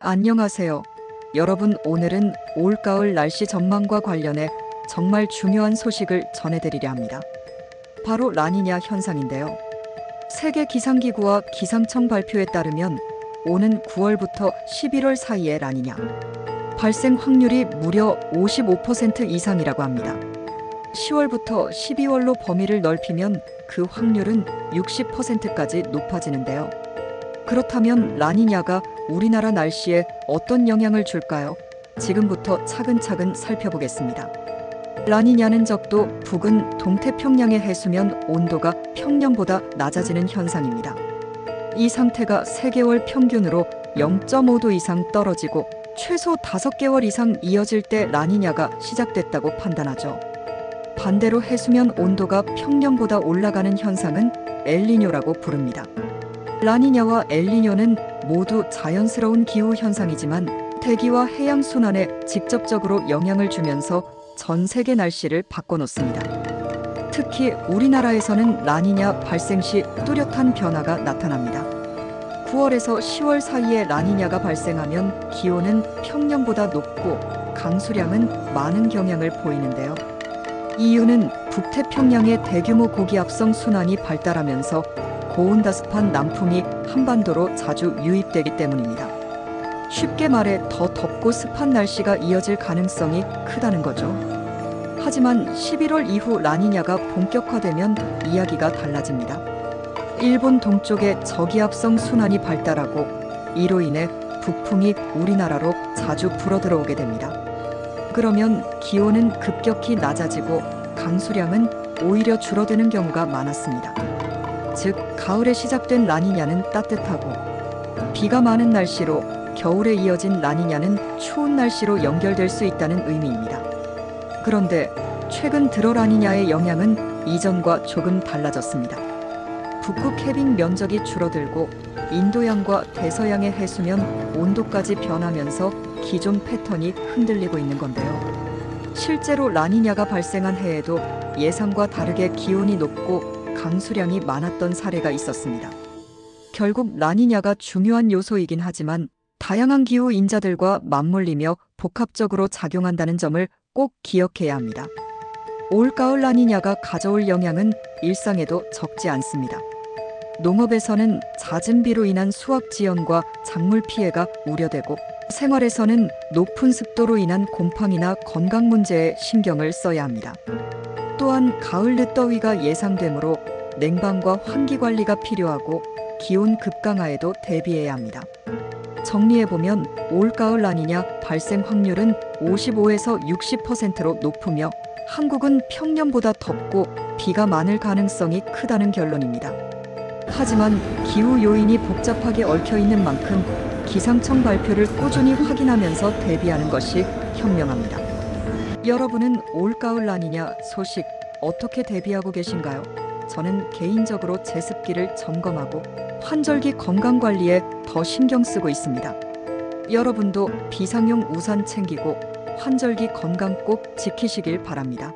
안녕하세요. 여러분, 오늘은 올가을 날씨 전망과 관련해 정말 중요한 소식을 전해드리려 합니다. 바로 라니냐 현상인데요. 세계 기상기구와 기상청 발표에 따르면 오는 9월부터 11월 사이에 라니냐 발생 확률이 무려 55% 이상이라고 합니다. 10월부터 12월로 범위를 넓히면 그 확률은 60%까지 높아지는데요. 그렇다면 라니냐가 우리나라 날씨에 어떤 영향을 줄까요? 지금부터 차근차근 살펴보겠습니다. 라니냐는 적도 북은 동태평양의 해수면 온도가 평년보다 낮아지는 현상입니다. 이 상태가 3개월 평균으로 0.5도 이상 떨어지고 최소 5개월 이상 이어질 때 라니냐가 시작됐다고 판단하죠. 반대로 해수면 온도가 평년보다 올라가는 현상은 엘니뇨라고 부릅니다. 라니냐와 엘니뇨는 모두 자연스러운 기후 현상이지만 대기와 해양 순환에 직접적으로 영향을 주면서 전 세계 날씨를 바꿔놓습니다. 특히 우리나라에서는 라니냐 발생 시 뚜렷한 변화가 나타납니다. 9월에서 10월 사이에 라니냐가 발생하면 기온은 평년보다 높고 강수량은 많은 경향을 보이는데요. 이유는 북태평양의 대규모 고기압성 순환이 발달하면서 고온다습한 남풍이 한반도로 자주 유입되기 때문입니다. 쉽게 말해 더 덥고 습한 날씨가 이어질 가능성이 크다는 거죠. 하지만 11월 이후 라니냐가 본격화되면 이야기가 달라집니다. 일본 동쪽에 저기압성 순환이 발달하고 이로 인해 북풍이 우리나라로 자주 불어들어오게 됩니다. 그러면 기온은 급격히 낮아지고 강수량은 오히려 줄어드는 경우가 많았습니다. 즉, 가을에 시작된 라니냐는 따뜻하고 비가 많은 날씨로, 겨울에 이어진 라니냐는 추운 날씨로 연결될 수 있다는 의미입니다. 그런데 최근 들어 라니냐의 영향은 이전과 조금 달라졌습니다. 북극 해빙 면적이 줄어들고 인도양과 대서양의 해수면 온도까지 변하면서 기존 패턴이 흔들리고 있는 건데요. 실제로 라니냐가 발생한 해에도 예상과 다르게 기온이 높고 강수량이 많았던 사례가 있었습니다. 결국 라니냐가 중요한 요소이긴 하지만 다양한 기후 인자들과 맞물리며 복합적으로 작용한다는 점을 꼭 기억해야 합니다. 올가을 라니냐가 가져올 영향은 일상에도 적지 않습니다. 농업에서는 잦은 비로 인한 수확 지연과 작물 피해가 우려되고, 생활에서는 높은 습도로 인한 곰팡이나 건강 문제에 신경을 써야 합니다. 또한 가을 늦더위가 예상되므로 냉방과 환기 관리가 필요하고 기온 급강하에도 대비해야 합니다. 정리해보면 올가을 라니냐 발생 확률은 55에서 60%로 높으며 한국은 평년보다 덥고 비가 많을 가능성이 크다는 결론입니다. 하지만 기후 요인이 복잡하게 얽혀있는 만큼 기상청 발표를 꾸준히 확인하면서 대비하는 것이 현명합니다. 여러분은 올가을 라니냐 소식 어떻게 대비하고 계신가요? 저는 개인적으로 제습기를 점검하고 환절기 건강관리에 더 신경 쓰고 있습니다. 여러분도 비상용 우산 챙기고 환절기 건강 꼭 지키시길 바랍니다.